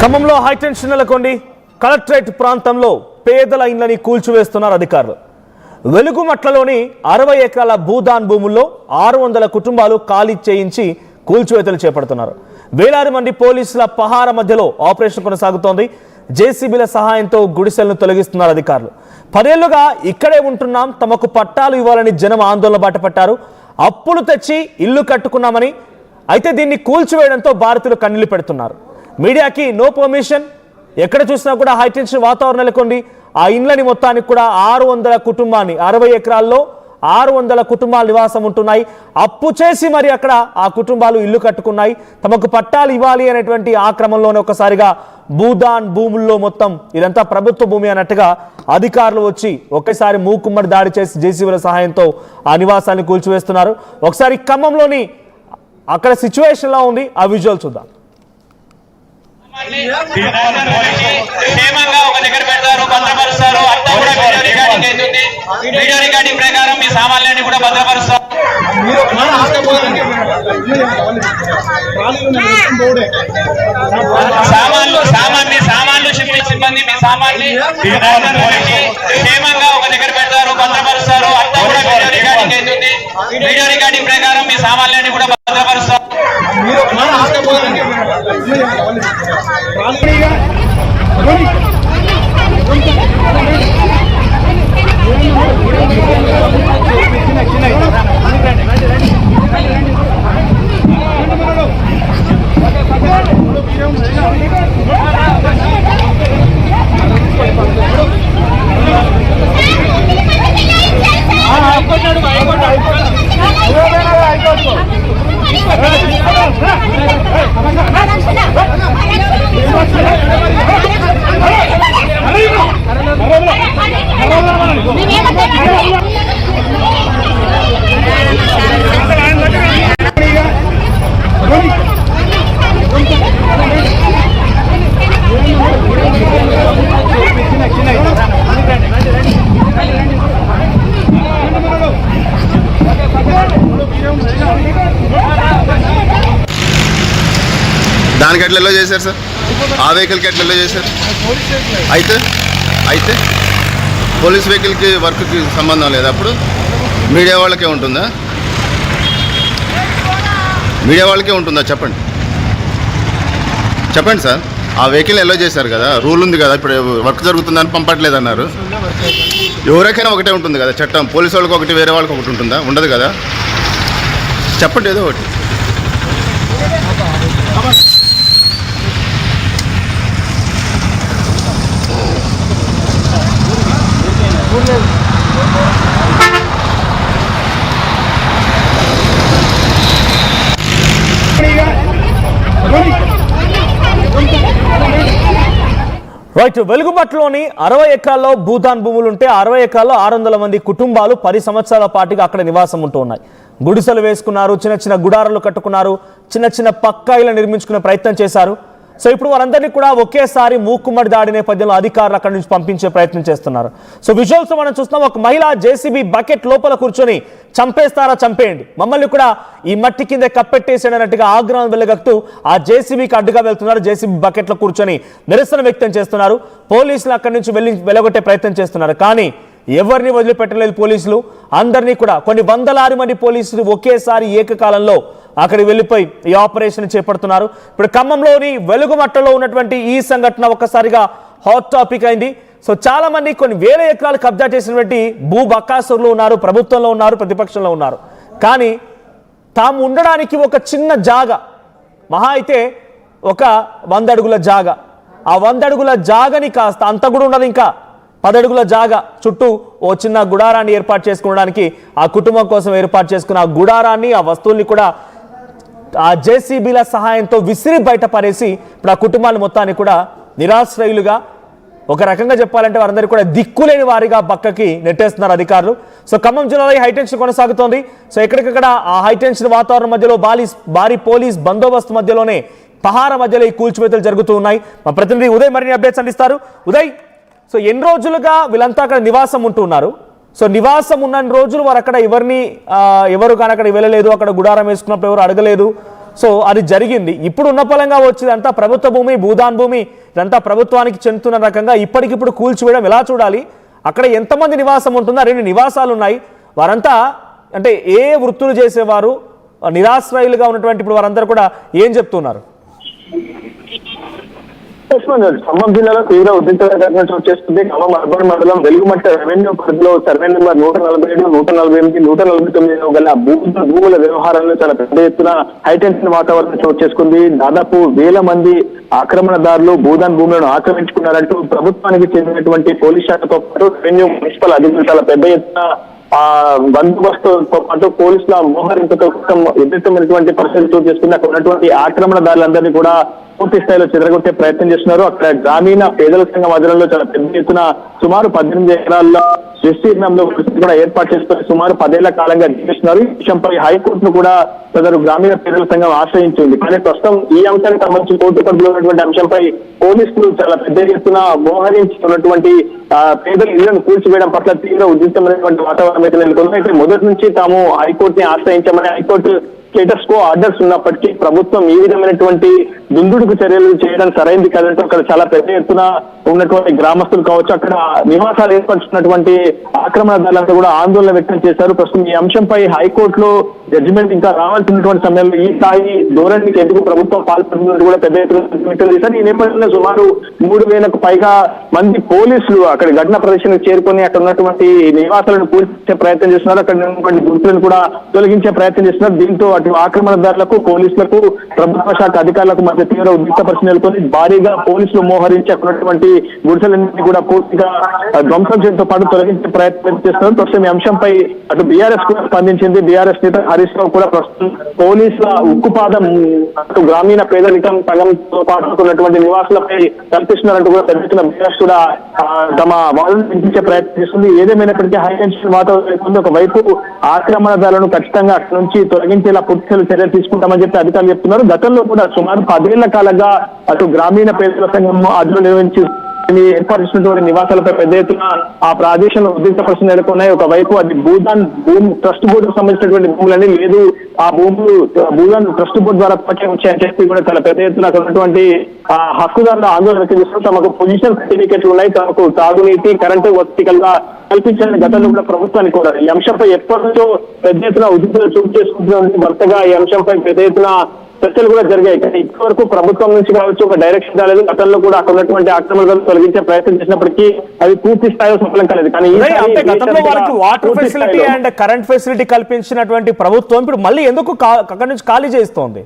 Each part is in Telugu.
ఖమ్మంలో హైటెన్షన్ నెలకొంది. కలెక్టరేట్ ప్రాంతంలో పేదల ఇండ్లని కూల్చివేస్తున్నారు అధికారులు. వెలుగుమట్లలోని 60 ఎకరాల భూదాన్ భూముల్లో 600 కుటుంబాలు ఖాళీ చేయించి కూల్చివేతలు చేపడుతున్నారు. వేలాది మంది పోలీసుల పహార మధ్యలో ఆపరేషన్ కొనసాగుతోంది. జేసీబీల సహాయంతో గుడిసెలను తొలగిస్తున్నారు అధికారులు. 10 ఏళ్లుగా ఇక్కడే ఉంటున్నాం, తమకు పట్టాలు ఇవ్వాలని జనం ఆందోళన బాటపట్టారు. అప్పులు తెచ్చి ఇల్లు కట్టుకున్నామని, అయితే దీన్ని కూల్చివేయడంతో బాధితులు కన్నీళ్లు పెడుతున్నారు. మీడియాకి నో పర్మిషన్. ఎక్కడ చూసినా కూడా హైటెన్షన్ వాతావరణం నెలకొంది. ఆ ఇండ్లని మొత్తానికి కూడా 600 కుటుంబాన్ని 60 ఎకరాల్లో 600 కుటుంబాలు నివాసం ఉంటున్నాయి. అప్పు చేసి మరి అక్కడ ఆ కుటుంబాలు ఇల్లు కట్టుకున్నాయి. తమకు పట్టాలు ఇవ్వాలి అనేటువంటి ఆ క్రమంలోనే ఒకసారిగా భూదాన్ భూముల్లో మొత్తం ఇదంతా ప్రభుత్వ భూమి అన్నట్టుగా అధికారులు వచ్చి ఒకేసారి మూకుమ్మడి దాడి చేసి జేసీబీల సహాయంతో ఆ నివాసాన్ని కూల్చివేస్తున్నారు. ఒకసారి ఖమ్మంలోని అక్కడ సిచ్యువేషన్ ఎలా ఉంది, ఆ విజువల్ చూద్దాం. క్షేమంగా ఒక దగ్గర పెడతారు, భద్రపరుస్తారు. అంతా కూడా వీడియో రికార్డింగ్ అవుతుంది. వీడియో రికార్డింగ్ ప్రకారం మీ సామాన్యాన్ని కూడా భద్రపరుస్తారు. సామాన్లు సిబ్బంది మీ సామాన్ని క్షేమంగా ఒక దగ్గర పెడతారు, భద్రపరుస్తారు. అంతా కూడా వీడియో రికార్డింగ్ అవుతుంది. వీడియో రికార్డింగ్ ప్రకారం మీ సామాన్యాన్ని కూడా భద్రపరుస్తారు. దానికి ఎట్లా ఎలా చేశారు సార్? ఆ వెహికల్కి ఎట్లా ఎలా చేశారు? అయితే పోలీస్ వెహికల్కి వర్క్కి సంబంధం లేదు. అప్పుడు మీడియా వాళ్ళకే ఉంటుందా? మీడియా వాళ్ళకే ఉంటుందా? చెప్పండి సార్. ఆ వెహికల్ ఎలా చేశారు కదా, రూల్ ఉంది కదా. ఇప్పుడు వర్క్ జరుగుతుందని పంపట్లేదు అన్నారు. ఎవరికైనా ఒకటే ఉంటుంది కదా చట్టం. పోలీసు వాళ్ళకి ఒకటి, వేరే వాళ్ళకి ఒకటి ఉంటుందా? ఉండదు కదా. చెప్పండి ఏదో ఒకటి. రైట్. వెలుగుమట్లలోని 60 ఎకరాల్లో భూదాన్ భూములు ఉంటే 60 ఎకరాల్లో 600 మంది కుటుంబాలు 10 సంవత్సరాల పాటుగా అక్కడ నివాసం ఉంటూ ఉన్నాయి. గుడిసెలు వేసుకున్నారు, చిన్న చిన్న గుడారాలు కట్టుకున్నారు, చిన్న చిన్న పక్కా ఇళ్లు నిర్మించుకునే ప్రయత్నం చేశారు. సో ఇప్పుడు వారందరినీ కూడా ఒకేసారి మూకుమ్మడి దాడి నేపథ్యంలో అధికారులు అక్కడి నుంచి పంపించే ప్రయత్నం చేస్తున్నారు. సో విజువల్స్ మనం చూస్తున్నాం. ఒక మహిళ జేసీబీ బకెట్ లోపల కూర్చొని చంపేస్తారా, చంపేయండి, మమ్మల్ని కూడా ఈ మట్టి కింద కప్పెట్టేసేటట్టుగా ఆగ్రహం వెళ్ళగక్తూ ఆ జేసీబీకి అడ్డుగా వెళ్తున్నారు. జేసీబీ బకెట్లో కూర్చొని నిరసన వ్యక్తం చేస్తున్నారు. పోలీసులు అక్కడి నుంచి వెళ్ళగొట్టే ప్రయత్నం చేస్తున్నారు. కానీ ఎవరిని వదిలిపెట్టలేదు పోలీసులు. అందరినీ కూడా కొన్ని వందలాది మంది పోలీసులు ఒకేసారి ఏకకాలంలో అక్కడికి వెళ్ళిపోయి ఈ ఆపరేషన్ చేపడుతున్నారు. ఇప్పుడు ఖమ్మంలోని వెలుగుమట్టలో ఉన్నటువంటి ఈ సంఘటన ఒక్కసారిగా హాట్ టాపిక్ అయింది. సో చాలా మంది కొన్ని వేల ఎకరాలు కబ్జా చేసినటువంటి భూ బకాసురులు ఉన్నారు, ప్రభుత్వంలో ఉన్నారు, ప్రతిపక్షంలో ఉన్నారు. కానీ తాము ఉండడానికి ఒక చిన్న జాగా, మహా అయితే ఒక 100 అడుగుల జాగా, ఆ 100 అడుగుల జాగని కాస్త అంత కూడా ఉన్నది, ఇంకా 10 అడుగుల జాగా చుట్టూ ఓ చిన్న గుడారాన్ని ఏర్పాటు చేసుకోవడానికి ఆ కుటుంబం కోసం ఏర్పాటు చేసుకున్న ఆ గుడారాన్ని, ఆ వస్తువుల్ని కూడా ఆ జేసీబీల సహాయంతో విసిరి బయటపడేసి ఇప్పుడు ఆ కుటుంబాన్ని మొత్తాన్ని కూడా నిరాశ్రయులుగా, ఒక రకంగా చెప్పాలంటే వారందరూ కూడా దిక్కులేని వారిగా పక్కకి నెట్టేస్తున్నారు అధికారులు. సో ఖమ్మం జిల్లాలో హైటెన్షన్ కొనసాగుతోంది. సో ఎక్కడికక్కడ ఆ హైటెన్షన్ వాతావరణం మధ్యలో భారీ పోలీస్ బందోబస్తు మధ్యలోనే, పహార మధ్యలో ఈ కూల్చివేతలు జరుగుతూ ఉన్నాయి. మా ప్రతినిధి ఉదయ్ మరిన్ని అప్డేట్స్ అందిస్తారు. ఉదయ్, సో ఎన్ని రోజులుగా వీళ్ళంతా అక్కడ నివాసం ఉంటున్నారు? సో నివాసం ఉన్న రోజులు వారు అక్కడ ఎవరు కానీ అక్కడ వెళ్ళలేదు, అక్కడ గుడారం వేసుకున్నప్పుడు ఎవరు అడగలేదు. సో అది జరిగింది. ఇప్పుడు ఉన్న పలంగా వచ్చేదంతా ప్రభుత్వ భూమి, భూదాన్ భూమి, ఇదంతా ప్రభుత్వానికి చెందుతున్న రకంగా ఇప్పటికిప్పుడు కూల్చివేయడం ఎలా చూడాలి? అక్కడ ఎంతమంది నివాసం ఉంటుందో 2 నివాసాలు ఉన్నాయి. వారంతా అంటే ఏ వృత్తులు చేసేవారు, నిరాశ్రయులుగా ఉన్నటువంటి ఇప్పుడు వారందరూ కూడా ఏం చెప్తున్నారు? ఖమ్మం జిల్లాలో తీవ్ర ఉద్రిక్తత చోటు చేసుకుంది. ఖమ్మం అర్బన్ మండలం వెలుగుమట్ట రెవెన్యూ పరిధిలో సర్వే నెంబర్ 147, 148, 149 గల భూముల వ్యవహారాల్లో చాలా పెద్ద ఎత్తున హైటెన్షన్ వాతావరణం చోటు చేసుకుంది. దాదాపు 1000 మంది ఆక్రమణదారులు భూదాన్ భూములను ఆక్రమించుకున్నారంటూ ప్రభుత్వానికి చెందినటువంటి పోలీస్ శాఖతో పాటు రెవెన్యూ మున్సిపల్ అధికారులు చాలా పెద్ద ఎత్తున బందోబస్తుతో పాటు పోలీసుల మోహరింపుతో ఎదుర్కొన్నటువంటి పరిస్థితులు చోటు చేసుకుని అక్కడ ఉన్నటువంటి ఆక్రమణదారులందరినీ కూడా పూర్తి స్థాయిలో చెదరగొట్టే ప్రయత్నం చేస్తున్నారు. అక్కడ గ్రామీణ పేదల సంఘం ఆధ్వర్యంలో చాలా పెద్ద ఎత్తున సుమారు 18 ఎకరాల్లో విస్తీర్ణంలో కూడా ఏర్పాటు చేసుకుని సుమారు 10 ఏళ్ల కాలంగా జీవిస్తున్నారు. ఈ విషయంపై హైకోర్టును కూడా సదరు గ్రామీణ పేదల సంఘం ఆశ్రయించింది. కానీ ప్రస్తుతం ఈ అంశానికి సంబంధించి కోర్టు పరిధిలో ఉన్నటువంటి అంశంపై పోలీసులు చాలా పెద్ద ఎత్తున మోహరించి ఉన్నటువంటి పేదల ఇళ్లను కూల్చివేయడం పట్ల తీవ్ర ఉద్రిక్తమైనటువంటి వాతావరణం అయితే నెలకొంది. అయితే మొదటి నుంచి తాము హైకోర్టుని ఆశ్రయించామని హైకోర్టు స్టేటస్ కో ఆర్డర్స్ ఉన్నప్పటికీ ప్రభుత్వం ఈ విధమైనటువంటి దుందుడుకు చర్యలు చేయడం సరైంది కాదంటూ అక్కడ చాలా పెద్ద ఎత్తున ఉన్నటువంటి గ్రామస్తులు కావచ్చు, అక్కడ నివాసాలు ఏర్పరుచుకున్నటువంటి ఆక్రమణదారులంతా కూడా ఆందోళన వ్యక్తం చేశారు. ప్రస్తుతం ఈ అంశంపై హైకోర్టులో జడ్జిమెంట్ ఇంకా రావాల్సినటువంటి సమయంలో ఈ స్థాయి ధోరణికి ఎందుకు ప్రభుత్వం పాల్పడుతున్నట్టు కూడా పెద్ద ఎత్తున వ్యక్తం చేశారు. ఈ నేపథ్యంలో సుమారు 3000కు పైగా మంది పోలీసులు అక్కడ ఘటన ప్రదేశానికి చేరుకొని అక్కడ ఉన్నటువంటి నివాసాలను కూల్చే ప్రయత్నం చేస్తున్నారు. అక్కడ ఉన్నటువంటి గుర్తులను కూడా తొలగించే ప్రయత్నం చేస్తున్నారు. దీంతో అటు ఆక్రమణదారులకు, పోలీసులకు, ప్రభుత్వ శాఖ అధికారులకు మధ్య తీవ్ర ఉద్రిక్త పరిస్థితి నెలకొని భారీగా పోలీసులు మోహరించి అక్కడ ఉన్నటువంటి గుడిసెలన్నింటినీ కూడా పూర్తిగా ధ్వంసం చేయడంతో పాటు తొలగించే ప్రయత్నం చేస్తున్నారు. ప్రస్తుతం ఈ అంశంపై అటు బీఆర్ఎస్ కూడా స్పందించింది. బీఆర్ఎస్ నేత హరీష్ రావు కూడా ప్రస్తుతం పోలీసుల ఉక్కుపాదం అటు గ్రామీణ పేదరికం సంఘంతో పాటు ఉన్నటువంటి నివాసులపై కల్పిస్తున్నారంటూ కూడా పెద్ద ఎత్తున బీఆర్ఎస్ కూడా తమ వాదనలు వినిపించే ప్రయత్నం చేస్తుంది. ఏదేమైనప్పటికీ హైటెన్షన్ వాతావరణం ఒకవైపు ఆక్రమణదారులను ఖచ్చితంగా అక్కడి నుంచి తొలగించేలా పూర్తి చర్యలు తీసుకుంటామని చెప్పి అధికారులు చెప్తున్నారు. గతంలో కూడా సుమారు 10 ఏళ్ల కాలంగా అటు గ్రామీణ పేదల సంఘం అదులు నిర్వహించి ఏర్పాటు చేసినటువంటి నివాసాలపై పెద్ద ఎత్తున ఆ ప్రాదేశంలో ఉద్రిక్త పరిస్థితులు నెలకొన్నాయి. ఒకవైపు అది భూదాన్ ట్రస్ట్ బోర్డుకు సంబంధించినటువంటి భూములని లేదు, ఆ భూములు భూదాన్ ట్రస్ట్ బోర్డు ద్వారా పట్టే వచ్చాయని చెప్పి కూడా చాలా పెద్ద ఎత్తున అక్కడ ఉన్నటువంటి హక్కుదారుల ఆందోళన వ్యక్తం చేస్తున్నారు. తమకు పొజిషన్ సర్టిఫికెట్లు ఉన్నాయి, తమకు తాగునీటి, కరెంటు వర్టికల్ గా కల్పించాలని గతంలో కూడా ప్రభుత్వానికి కూడా ఈ అంశంపై ఎప్పటి నుంచో పెద్ద ఎత్తున ఉద్రిక్తత చోటు చేసుకుంటున్న వరుసగా ఈ అంశంపై పెద్ద ఎత్తున చర్చలు కూడా జరిగాయి. కానీ ఇప్పటి వరకు ప్రభుత్వం నుంచి కావచ్చు ఒక డైరెక్షన్ కాలేదు. గతంలో కూడా అక్కడ ఉన్నటువంటి ఆక్రమణలను తొలగించే ప్రయత్నం చేసినప్పటికీ అది పూర్తి స్థాయిలో సఫలం కాలేదు. కానీ గతంలో వాళ్ళకి water facility and current facility కల్పించినటువంటి ప్రభుత్వం ఇప్పుడు మళ్ళీ ఎందుకు అక్కడి నుంచి ఖాళీ చేస్తోంది?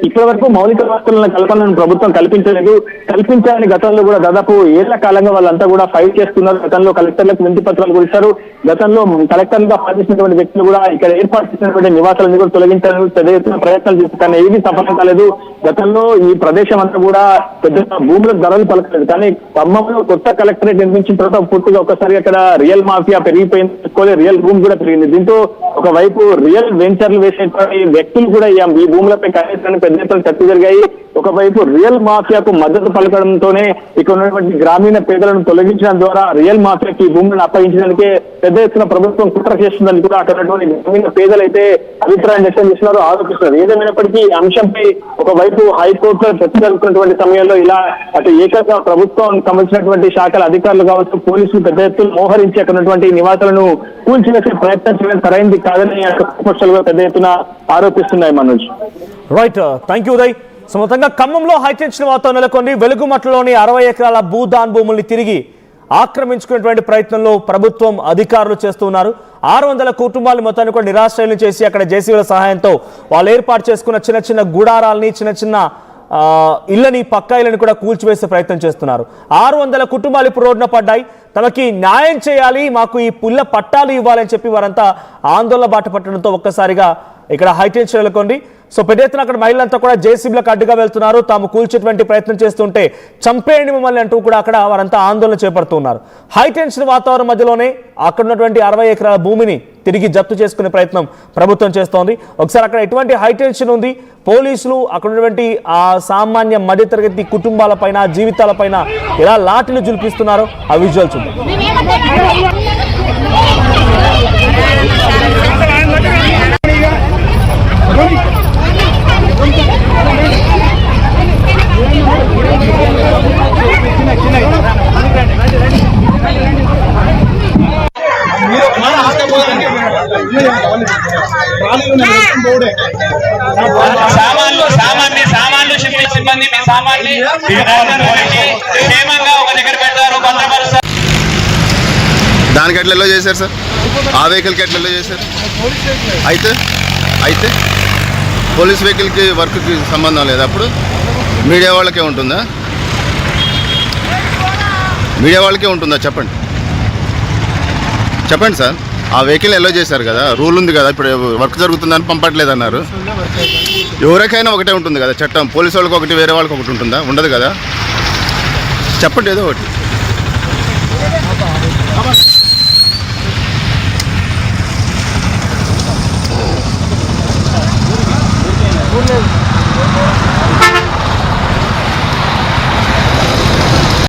ఇప్పటి వరకు మౌలిక వసతుల కల్పనను ప్రభుత్వం కల్పించలేదు. కల్పించాలని గతంలో కూడా దాదాపు ఏళ్ల కాలంగా వాళ్ళంతా కూడా ఫైట్ చేస్తున్నారు. గతంలో కలెక్టర్లకు వినతి పత్రాలు కూడా ఇచ్చారు. గతంలో కలెక్టర్లుగా పనిచేసినటువంటి వ్యక్తులు కూడా ఇక్కడ ఏర్పాటు చేసినటువంటి నివాసాలను కూడా తొలగించాలని పెద్ద ఎత్తున ప్రయత్నాలు చేస్తారు. కానీ ఏది సఫలం కాలేదు. గతంలో ఈ ప్రదేశం అంతా కూడా పెద్ద భూముల ధరలు పలకలేదు. కానీ ఖమ్మంలో కొత్త కలెక్టరేట్ నిర్మించిన తర్వాత పూర్తిగా ఒకసారి అక్కడ రియల్ మాఫియా పెరిగిపోయింది, రియల్ భూమి కూడా పెరిగింది. దీంతో ఒకవైపు రియల్ వెంచర్లు వేసేటువంటి వ్యక్తులు కూడా ఈ భూములపై కనీసాన్ని పెద్ద ఎత్తున చర్చ జరిగాయి. ఒకవైపు రియల్ మాఫియాకు మద్దతు పలకడంతోనే ఇక్కడ ఉన్నటువంటి గ్రామీణ పేదలను తొలగించడం ద్వారా రియల్ మాఫియాకి ఈ భూములను అప్పగించడానికే పెద్ద ఎత్తున ప్రభుత్వం కుట్ర చేస్తుందని కూడా అక్కడ ఉన్నటువంటి గ్రామీణ పేదలైతే అభిప్రాయం వ్యక్తం చేస్తున్నారు, ఆరోపిస్తున్నారు. ఏదేమైనప్పటికీ ఈ అంశంపై ఒకవైపు హైకోర్టులో చర్చ జరుగుతున్నటువంటి సమయంలో ఇలా అటు ఏకంగా ప్రభుత్వం సంబంధించినటువంటి శాఖల అధికారులు కావచ్చు, పోలీసులు పెద్ద ఎత్తున మోహరించి అక్కడ ఉన్నటువంటి నివాసాలను కూల్చివేసే ప్రయత్నం చేయడం సరైనది కాదని విపక్షాలు పెద్ద ఎత్తున ఆరోపిస్తున్నాయి. Manoj right, thank you Uday. So మొత్తంగా ఖమ్మంలో హైటెన్షన్ వాతావరణం నెలకొంది. వెలుగుమట్లలోని 60 ఎకరాల భూదాన్ భూముల్ని తిరిగి ఆక్రమించుకునేటువంటి ప్రయత్నంలో ప్రభుత్వం అధికారులు చేస్తున్నారు. 600 కుటుంబాలు మొత్తాన్ని కూడా నిరాశ్రయం చేసి అక్కడ జేసీబీల సహాయంతో వాళ్ళు ఏర్పాటు చేసుకున్న చిన్న చిన్న గుడారాలని, చిన్న చిన్న ఇళ్ళని, పక్కా ఇళ్ళని కూడా కూల్చివేసే ప్రయత్నం చేస్తున్నారు. 600 కుటుంబాలు ఇప్పుడు రోడ్డున పడ్డాయి. తమకి న్యాయం చేయాలి, మాకు ఈ పుల్ల పట్టాలు ఇవ్వాలని చెప్పి వారంతా ఆందోళన బాట పట్టడంతో ఒక్కసారిగా ఇక్కడ హైటెన్షన్ నెలకొంది. సో పెద్ద ఎత్తున అక్కడ మహిళలంతా కూడా జేసీబీలకు అడ్డుగా వెళ్తున్నారు. తాము కూల్చేటువంటి ప్రయత్నం చేస్తుంటే చంపేయండి మమ్మల్ని అంటూ కూడా అక్కడ వారంతా ఆందోళన చేపడుతున్నారు. హైటెన్షన్ వాతావరణం మధ్యలోనే అక్కడ ఉన్నటువంటి 60 ఎకరాల భూమిని తిరిగి జప్తు చేసుకునే ప్రయత్నం ప్రభుత్వం చేస్తోంది. ఒకసారి అక్కడ ఎటువంటి హైటెన్షన్ ఉంది, పోలీసులు అక్కడ ఉన్నటువంటి ఆ సామాన్య మధ్యతరగతి కుటుంబాలపైన, జీవితాలపైన ఎలా లాఠీలు జులిపిస్తున్నారో ఆ విజువల్ చూద్దాం. సామాన్లు షిఫ్టింగ్ సిబ్బంది మీ సామాన్ని క్షేమంగా ఒక దగ్గర పెడతారు, భద్రపరుస్తారు. దానికి ఎట్లా ఎల్లో చేశారు సార్? ఆ వెహికల్కి ఎట్లా ఎల్లో చేశారు? అయితే పోలీస్ వెహికల్కి వర్క్కి సంబంధం లేదు. అప్పుడు మీడియా వాళ్ళకే ఉంటుందా? మీడియా వాళ్ళకే ఉంటుందా? చెప్పండి సార్. ఆ వెహికల్ ఎల్లో చేశారు కదా, రూల్ ఉంది కదా, ఇప్పుడు వర్క్ జరుగుతుందని పంపట్లేదు అన్నారు. ఎవరికైనా ఒకటే ఉంటుంది కదా చట్టం. పోలీసు వాళ్ళకి ఒకటి, వేరే వాళ్ళకి ఒకటి ఉంటుందా? ఉండదు కదా. చెప్పండి ఏదో ఒకటి. లేదు